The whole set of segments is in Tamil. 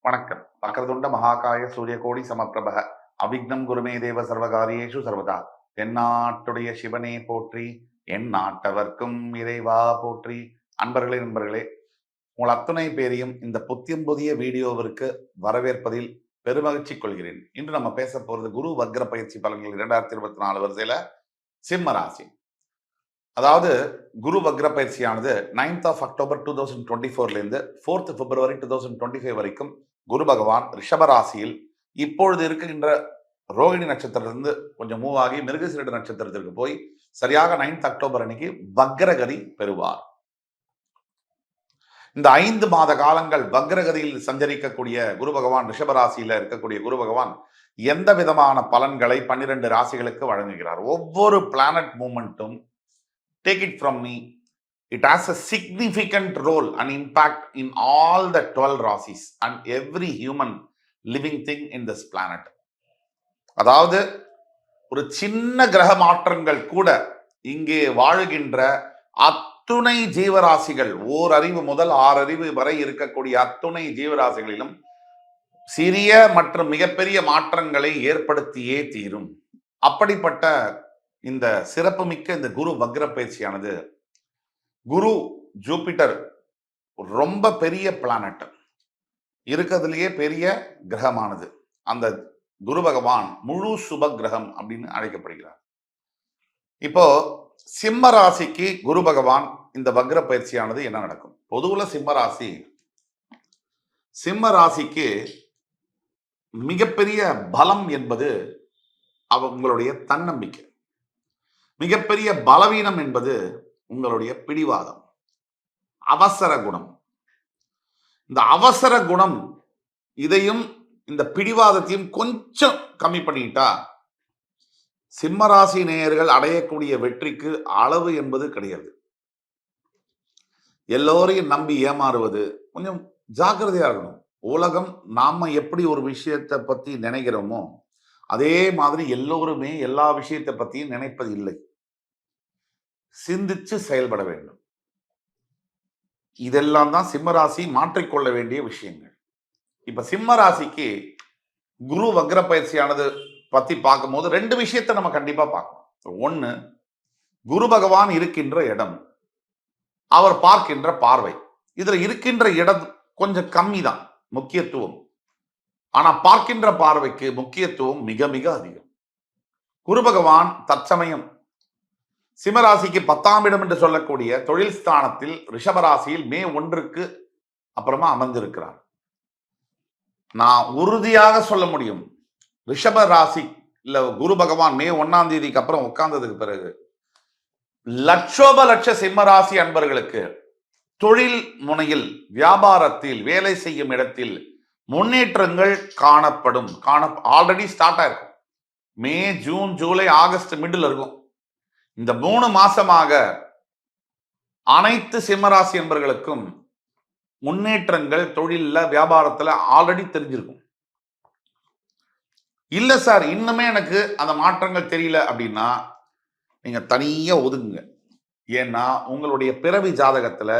வணக்கம். வக்ரதுண்ட மகாகாய சூரியகோடி சமப்பிரப அவிக்னம் குருமே தேவ சர்வகாரியேஷு சர்வதா. தென்னாட்டுடைய சிவனே போற்றி, என் நாட்டவர்க்கும் இறைவா போற்றி. அன்பர்களே, நண்பர்களே, உங்கள் அத்துணை பேரையும் இந்த புத்தியம் புதிய வீடியோவிற்கு வரவேற்பதில் பெருமகிழ்ச்சி கொள்கிறேன். இன்று நம்ம பேச போறது குரு வக்ர பயிற்சி பலன்கள் 2024 வரிசையில சிம்ம ராசி. அதாவது குரு வக்ர பயிற்சியானது 9th of October 2024 இருந்து 4th February 2025 வரைக்கும் குரு பகவான் ரிஷபராசியில் இப்பொழுது இருக்கின்ற ரோகிணி நட்சத்திரத்திலிருந்து கொஞ்சம் மூவ் ஆகி மிருகசீரிட நட்சத்திரத்திற்கு போய் சரியாக 9th October அன்னைக்கு வக்ரகதி பெறுவார். இந்த 5 மாத காலங்கள் வக்ரகதியில் சஞ்சரிக்கக்கூடிய குரு பகவான் ரிஷபராசியில இருக்கக்கூடிய குரு பகவான் எந்த விதமான பலன்களை 12 ராசிகளுக்கு வழங்குகிறார். ஒவ்வொரு planet மூமெண்ட்டும், take it from me, it has a significant role and impact in all the 12 rasis and every human living thing in this planet. அதாவது ஒரு சின்ன கிரக மாற்றங்கள் கூட இங்கே வாழுகின்ற அத்துணை ஜீவராசிகள், ஓர் அறிவு முதல் 6 அறிவு வரை இருக்கக்கூடிய அத்துணை ஜீவராசிகளிலும் சிறிய மற்றும் மிகப்பெரிய மாற்றங்களை ஏற்படுத்தியே தீரும். அப்படிப்பட்ட இந்த சிறப்புமிக்க இந்த குரு வக்ர பயிற்சியானது, குரு ஜூபிட்டர் ரொம்ப பெரிய பிளானட், இருக்கிறதுலயே பெரிய கிரகமானது. அந்த குரு பகவான் முழு சுப கிரகம் அப்படின்னு அழைக்கப்படுகிறார். இப்போ சிம்ம ராசிக்கு குரு பகவான் இந்த வக்ர பயிற்சியானது என்ன நடக்கும்? பொதுவுல சிம்ம ராசிக்கு மிகப்பெரிய பலம் என்பது உங்களுடைய தன்னம்பிக்கை. மிகப்பெரிய பலவீனம் என்பது உங்களுடைய பிடிவாதம், அவசர குணம். இந்த அவசர குணம் இதையும் இந்த பிடிவாதத்தையும் கொஞ்சம் கம்மி பண்ணிட்டா சிம்மராசி நேயர்கள் அடையக்கூடிய வெற்றிக்கு அளவு என்பது கிடையாது. எல்லோரையும் நம்பி ஏமாறுவது கொஞ்சம் ஜாக்கிரதையா இருக்கணும். உலகம் நாம எப்படி ஒரு விஷயத்தை பத்தி நினைக்கிறோமோ அதே மாதிரி எல்லோருமே எல்லா விஷயத்தை பத்தியும் நினைப்பது இல்லை. சிந்திச்சு செயல்பட வேண்டும். இதெல்லாம் தான் சிம்மராசி மாற்றிக்கொள்ள வேண்டிய விஷயங்கள். இப்ப சிம்ம ராசிக்கு குரு வக்ர பயிற்சியானது பத்தி பார்க்கும்போது 2 விஷயத்தை நம்ம கண்டிப்பா பார்க்கணும். ஒண்ணு, குரு பகவான் இருக்கின்ற இடம், அவர் பார்க்கின்ற பார்வை. இதுல இருக்கின்ற இடம் கொஞ்சம் கம்மி தான் முக்கியத்துவம். ஆனா பார்க்கின்ற பார்வைக்கு முக்கியத்துவம் மிக மிக அதிகம். குரு பகவான் தற்சமயம் சிம்மராசிக்கு 10ஆம் இடம் என்று சொல்லக்கூடிய தொழில் ஸ்தானத்தில் ரிஷபராசியில் மே 1க்கு அப்புறமா அமர்ந்திருக்கிறார். நான் உறுதியாக சொல்ல முடியும், ரிஷப ராசி இல்ல குரு பகவான் மே 1ஆம் தேதிக்கு அப்புறம் உட்கார்ந்ததுக்கு பிறகு லட்ச சிம்மராசி அன்பர்களுக்கு தொழில் முனையில், வியாபாரத்தில், வேலை செய்யும் இடத்தில் முன்னேற்றங்கள் காணப்படும். ஆல்ரெடி ஸ்டார்ட் ஆயிருக்கும். மே, ஜூன், ஜூலை, ஆகஸ்ட் மிடில் இருக்கும். இந்த 3 மாசமாக அனைத்து சிம்மராசி என்பர்களுக்கும் முன்னேற்றங்கள் தொழில்ல, வியாபாரத்துல ஆல்ரெடி தெரிஞ்சிருக்கும். இல்ல சார் இன்னுமே எனக்கு அந்த மாற்றங்கள் தெரியல அப்படின்னா நீங்க தனியா ஒதுங்குங்க. ஏன்னா உங்களுடைய பிறவி ஜாதகத்துல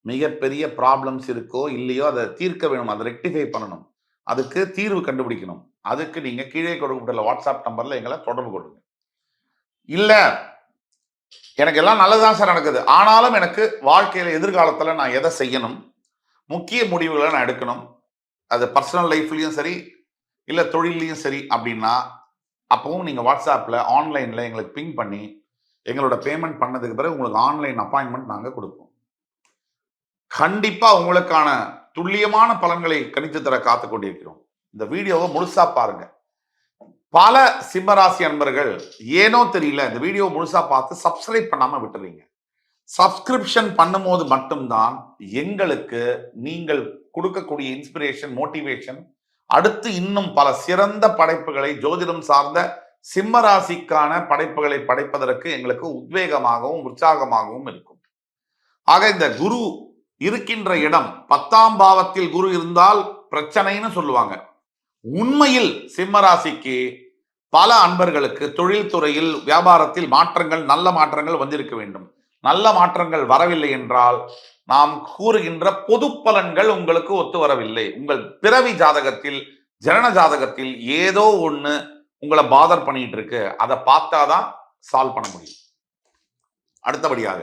மிகப்பெரிய ப்ராப்ளம்ஸ் இருக்கோ இல்லையோ அதை தீர்க்க வேணும், அதை ரெக்டிஃபை பண்ணணும், அதுக்கு தீர்வு கண்டுபிடிக்கணும். அதுக்கு நீங்க கீழே கொடுக்கப்பட்டுள்ள வாட்ஸ்அப் நம்பர்ல எங்களை தொடர்பு கொள்ளுங்க. இல்ல எனக்கு எல்லாம் நல்லதுதான் சார் நடக்குது, ஆனாலும் எனக்கு வாழ்க்கையில எதிர்காலத்துல நான் எதை செய்யணும், முக்கிய முடிவுகளை நான் எடுக்கணும், அது பர்சனல் லைஃப்லயும் சரி இல்ல தொழிலையும் சரி அப்படின்னா அப்பவும் நீங்க வாட்ஸ்அப்ல ஆன்லைன்ல எங்களுக்கு பிங் பண்ணி எங்களோட பேமெண்ட் பண்ணதுக்கு பிறகு உங்களுக்கு ஆன்லைன் அப்பாயின்மெண்ட் நாங்க கொடுப்போம். கண்டிப்பா உங்களுக்கான துல்லியமான பலன்களை கணித்து தர காத்து கொண்டிருக்கிறோம். இந்த வீடியோவை முழுசா பாருங்க. பல சிம்மராசி அன்பர்கள் ஏனோ தெரியல இந்த வீடியோ முழுசா பார்த்து சப்ஸ்கிரைப் பண்ணாம விட்டுறீங்க. சப்ஸ்கிரிப்ஷன் பண்ணும்போது மட்டும்தான் எங்களுக்கு நீங்கள் கொடுக்கக்கூடிய இன்ஸ்பிரேஷன், மோட்டிவேஷன், அடுத்து இன்னும் பல சிறந்த படைப்புகளை, ஜோதிடம் சார்ந்த சிம்மராசிக்கான படைப்புகளை படைப்பதற்கு எங்களுக்கு உத்வேகமாகவும் உற்சாகமாகவும் இருக்கும். ஆக இந்த குரு இருக்கின்ற இடம் 10ஆம் பாவத்தில் குரு இருந்தால் பிரச்சனைன்னு சொல்லுவாங்க. உண்மையில் சிம்மராசிக்கு பல அன்பர்களுக்கு தொழில் துறையில், வியாபாரத்தில் மாற்றங்கள், நல்ல மாற்றங்கள் வந்திருக்க வேண்டும். நல்ல மாற்றங்கள் வரவில்லை என்றால் நாம் கூறுகின்ற பொது பலன்கள் உங்களுக்கு ஒத்து வரவில்லை. உங்கள் பிறவி ஜாதகத்தில், ஜனன ஜாதகத்தில் ஏதோ ஒண்ணு உங்களை பாதர் பண்ணிட்டு இருக்கு. அதை பார்த்தாதான் சால்வ் பண்ண முடியும். அடுத்தபடியாக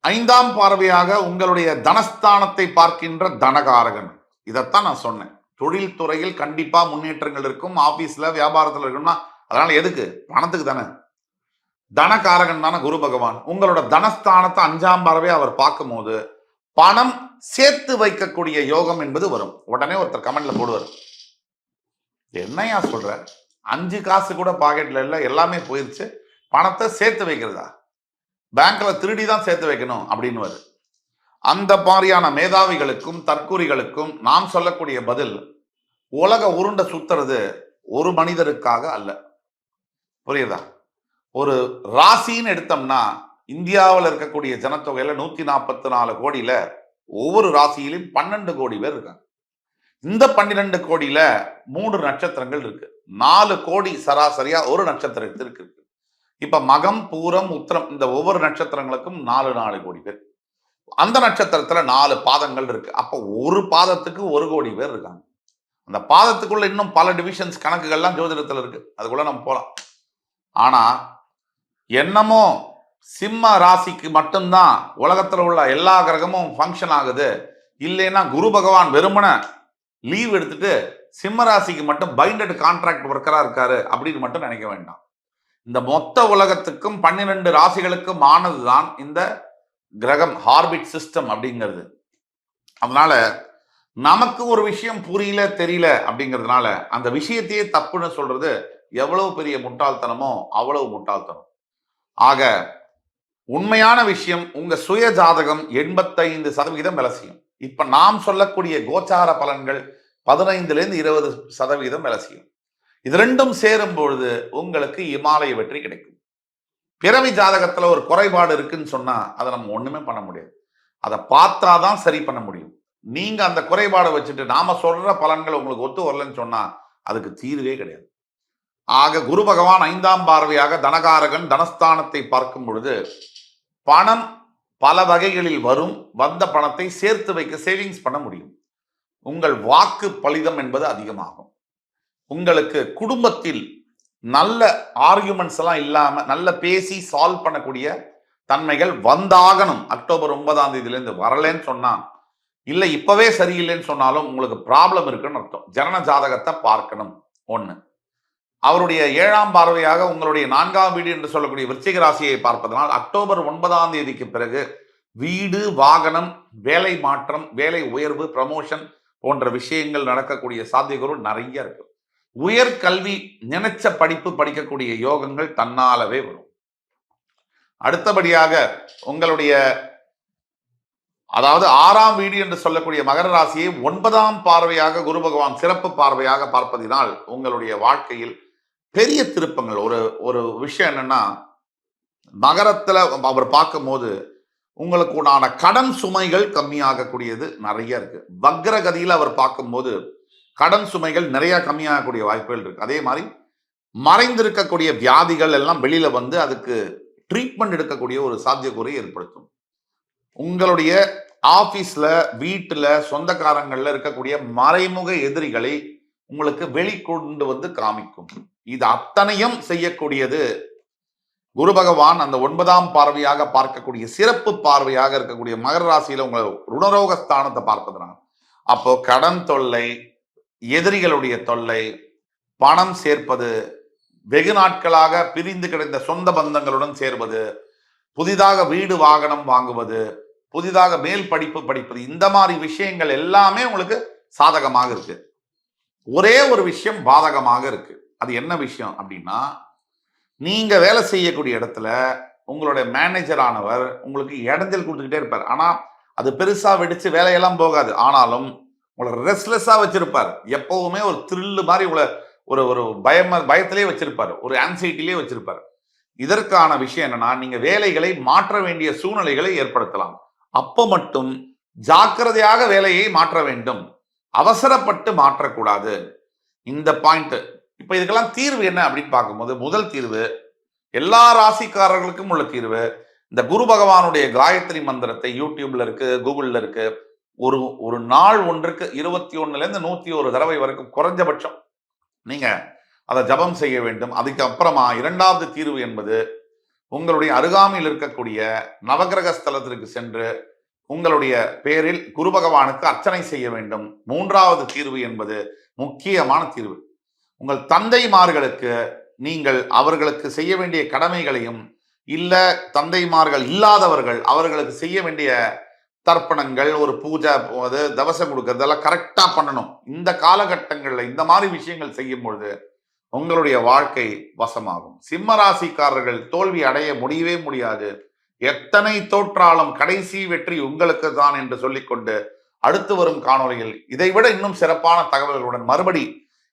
5ஆம் பார்வையாக உங்களுடைய தனஸ்தானத்தை பார்க்கின்ற தனகாரகன். இதைத்தான் நான் சொன்னேன். தொழில் துறையில் கண்டிப்பா முன்னேற்றங்கள் இருக்கும். ஆபீஸ்ல வியாபாரத்தில் இருக்கும்னா அதனால எதுக்கு? பணத்துக்கு தானே. தனகாரகன் தானே குரு பகவான். உங்களோட தனஸ்தானத்தை 5ஆம் பார்வையை அவர் பார்க்கும் போது பணம் சேர்த்து வைக்கக்கூடிய யோகம் என்பது வரும். உடனே ஒருத்தர் கமெண்ட்ல போடுவார், என்னையா சொல்ற, 5 காசு கூட பாக்கெட்ல இல்ல, எல்லாமே போயிருச்சு, பணத்தை சேர்த்து வைக்கிறதா? பேங்க்ல திருடி தான் சேர்த்து வைக்கணும் அப்படின்னு. அந்த மாதிரியான மேதாவிகளுக்கும் தற்கூரிகளுக்கும் நாம் சொல்லக்கூடிய பதில், உலக உருண்டை சுத்துறது ஒரு மனிதருக்காக அல்ல. புரியுதா? ஒரு ராசின்னு எடுத்தோம்னா இந்தியாவில் இருக்கக்கூடிய ஜனத்தொகையில 144 கோடியில ஒவ்வொரு ராசியிலும் 12 கோடி பேர் இருக்காங்க. இந்த 12 கோடியில 3 நட்சத்திரங்கள் இருக்கு. 4 கோடி சராசரியா ஒரு நட்சத்திரத்திற்கு இருக்கு. இப்ப மகம், பூரம், உத்திரம் இந்த ஒவ்வொரு நட்சத்திரங்களுக்கும் 4 கோடி பேர். அந்த நட்சத்திரத்துல 4 பாதங்கள் இருக்கு. அப்ப ஒரு பாதத்துக்கு 1 கோடி பேர் இருக்காங்க. அந்த பாதத்துக்குள்ள இன்னும் பல டிவிஷன்ஸ் கணக்குகள்லாம் ஜோதிடத்துல இருக்கு. அதுக்குள்ள நம்ம போலாம். ஆனா என்னமோ சிம்ம ராசிக்கு மட்டும்தான் உலகத்துல உள்ள எல்லா கிரகமும் ஃபங்க்ஷன் ஆகுது, இல்லைன்னா குரு பகவான் வெறுமன லீவ் எடுத்துட்டு சிம்ம ராசிக்கு மட்டும் பைண்டட் கான்ட்ராக்ட் ஒர்க்கரா இருக்காரு அப்படின்னு மட்டும் நினைக்க வேண்டாம். இந்த மொத்த உலகத்துக்கும் 12 ராசிகளுக்கும் ஆனதுதான் இந்த கிரகம் ஹார்பிட் சிஸ்டம் அப்படிங்கிறது. அதனால நமக்கு ஒரு விஷயம் புரியல தெரியல அப்படிங்கிறதுனால அந்த விஷயத்தையே தப்புன்னு சொல்றது எவ்வளவு பெரிய முட்டாள்தனமோ அவ்வளவு முட்டாள்தனம். ஆக உண்மையான விஷயம், உங்க சுய ஜாதகம் 85% வேலை செய்யும். இப்ப நாம் சொல்லக்கூடிய கோச்சார பலன்கள் 15லேருந்து 20% வேலை செய்யும். இது ரெண்டும் சேரும் பொழுது உங்களுக்கு இமாலய வெற்றி கிடைக்கும். பிறவி ஜாதகத்துல ஒரு குறைபாடு இருக்குன்னு சொன்னா அதை நம்ம ஒண்ணுமே பண்ண முடியாது. அதை பார்த்தாதான் சரி பண்ண முடியும். நீங்க அந்த குறைபாடை வச்சுட்டு நாம சொல்ற பலன்கள் உங்களுக்கு ஒத்து வரலன்னு சொன்னா அதுக்கு தீர்வே கிடையாது. ஆக குரு பகவான் 5ஆம் பார்வையாக தனகாரகன் தனஸ்தானத்தை பார்க்கும் பொழுது பணம் பல வகைகளில் வரும். வந்த பணத்தை சேர்த்து வைக்க, சேவிங்ஸ் பண்ண முடியும். உங்கள் வாக்கு பலிதம் என்பது அதிகமாகும். உங்களுக்கு குடும்பத்தில் நல்ல ஆர்குமெண்ட்ஸ் எல்லாம் இல்லாம நல்ல பேசி சால்வ் பண்ணக்கூடிய தன்மைகள் வந்தாகணும். அக்டோபர் 9ஆம் தேதியிலிருந்து வரலன்னு சொன்னா, இல்லை இப்பவே சரியில்லைன்னு சொன்னாலும் உங்களுக்கு ப்ராப்ளம் இருக்குன்னு அர்த்தம். ஜனன ஜாதகத்தை பார்க்கணும். 1. அவருடைய 7ஆம் பார்வையாக உங்களுடைய 4ஆம் வீடு என்று சொல்லக்கூடிய விருச்சிக ராசியை பார்ப்பதனால் அக்டோபர் 9ஆம் தேதிக்கு பிறகு வீடு, வாகனம், வேலை மாற்றம், வேலை உயர்வு, ப்ரமோஷன் போன்ற விஷயங்கள் நடக்கக்கூடிய சாத்தியக்கூறு நிறைய இருக்கு. உயர்கல்வி நினைச்ச படிப்பு படிக்கக்கூடிய யோகங்கள் தன்னாலவே வரும். அடுத்தபடியாக உங்களுடைய அதாவது 6ஆம் வீடு என்று சொல்லக்கூடிய மகர ராசியை 9ஆம் பார்வையாக குரு பகவான் சிறப்பு பார்வையாக பார்ப்பதினால் உங்களுடைய வாழ்க்கையில் பெரிய திருப்பங்கள். ஒரு விஷயம் என்னன்னா, மகரத்துல அவர் பார்க்கும் போது உங்களுக்கு உண்டான கடன் சுமைகள் கம்மியாகக்கூடியது நிறைய இருக்கு. வக்ரகதியில் அவர் பார்க்கும்போது கடன் சுமைகள் நிறைய கம்மியாகக்கூடிய வாய்ப்புகள் இருக்கு. அதே மாதிரி மறைந்திருக்கக்கூடிய வியாதிகள் எல்லாம் வெளியில வந்து அதுக்கு ட்ரீட்மெண்ட் எடுக்கக்கூடிய ஒரு சாத்தியக்கூறை ஏற்படுத்தும். உங்களுடைய ஆபீஸ்ல, வீட்டுல, சொந்தக்காரங்கள்ல இருக்கக்கூடிய மறைமுக எதிரிகளை உங்களுக்கு வெளிக்கொண்டு வந்து காமிக்கும். இது அத்தனையும் செய்யக்கூடியது குரு பகவான் அந்த 9ஆம் பார்வையாக பார்க்கக்கூடிய சிறப்பு பார்வையாக இருக்கக்கூடிய மகர ராசியில உங்களை ருணரோக ஸ்தானத்தை பார்ப்பதனால் அப்போ கடன் தொல்லை, எதிரிகளுடைய தொல்லை, பணம் சேர்ப்பது, வெகு நாட்களாக பிரிந்து கிடந்த சொந்த பந்தங்களுடன் சேர்வது, புதிதாக வீடு வாகனம் வாங்குவது, புதிதாக மேல் படிப்பு படிப்பது, இந்த மாதிரி விஷயங்கள் எல்லாமே உங்களுக்கு சாதகமாக இருக்கு. ஒரே ஒரு விஷயம் பாதகமாக இருக்கு. அது என்ன விஷயம் அப்படின்னா, நீங்க வேலை செய்யக்கூடிய இடத்துல உங்களுடைய மேனேஜர் ஆனவர் உங்களுக்கு இடைஞ்சல் கொடுத்துக்கிட்டே இருப்பார். ஆனா அது பெருசா வெடிச்சு வேலையெல்லாம் போகாது. ஆனாலும் உங்களை ரெஸ்ட்லெஸ்ஸா வச்சிருப்பார். எப்பவுமே ஒரு த்ரில்லு மாதிரி உங்களை ஒரு பயத்திலே வச்சிருப்பார், ஒரு ஆன்சைட்டிலே வச்சிருப்பார். இதற்கான விஷயம் என்னன்னா, நீங்க வேலைகளை மாற்ற வேண்டிய சூழ்நிலைகளை ஏற்படுத்தலாம். அப்போ மட்டும் ஜாக்கிரதையாக வேலையை மாற்ற வேண்டும், அவசரப்பட்டு மாற்றக்கூடாது. இந்த பாயிண்ட். இப்ப இதுக்கெல்லாம் தீர்வு என்ன அப்படின்னு பார்க்கும்போது, முதல் தீர்வு எல்லா ராசிக்காரர்களுக்கும் உள்ள தீர்வு, இந்த குரு பகவானுடைய காயத்ரி மந்திரத்தை யூடியூப்ல இருக்கு, கூகுள்ல இருக்கு. ஒரு ஒரு நாள் ஒன்றுக்கு 21லேருந்து 101 தடவை வரைக்கும் குறைஞ்சபட்சம் நீங்க அதை ஜபம் செய்ய வேண்டும். அதுக்கு அப்புறமா 2வது தீர்வு என்பது உங்களுடைய அருகாமையில் இருக்கக்கூடிய நவகிரக ஸ்தலத்திற்கு சென்று உங்களுடைய பேரில் குரு பகவானுக்கு அர்ச்சனை செய்ய வேண்டும். 3வது தீர்வு என்பது முக்கியமான தீர்வு. உங்கள் தந்தைமார்களுக்கு நீங்கள் அவர்களுக்கு செய்ய வேண்டிய கடமைகளையும், இல்ல தந்தைமார்கள் இல்லாதவர்கள் அவர்களுக்கு செய்ய வேண்டிய தர்ப்பணங்கள், ஒரு பூஜை, தவசம் கொடுக்கறது எல்லாம் கரெக்டா பண்ணணும். இந்த காலகட்டங்கள்ல இந்த மாதிரி விஷயங்கள் செய்யும் பொழுது உங்களுடைய வாழ்க்கை வசமாகும். சிம்ம ராசிக்காரர்கள் தோல்வி அடைய முடியவே முடியாது. எத்தனை தோற்றாலும் கடைசி வெற்றி உங்களுக்கு தான் என்று சொல்லிக்கொண்டு அடுத்து வரும் காணொலியில் இதைவிட இன்னும் சிறப்பான தகவல்களுடன் மறுபடி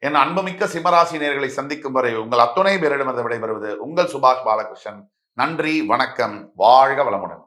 என் அன்புமிக்க சிம்மராசி நேயர்களை சந்திக்கும் வரை உங்கள் அத்துணை பேரிடமிருந்து விடைபெறுவது உங்கள் சுபாஷ் பாலகிருஷ்ணன். நன்றி, வணக்கம், வாழ்க வளமுடன்.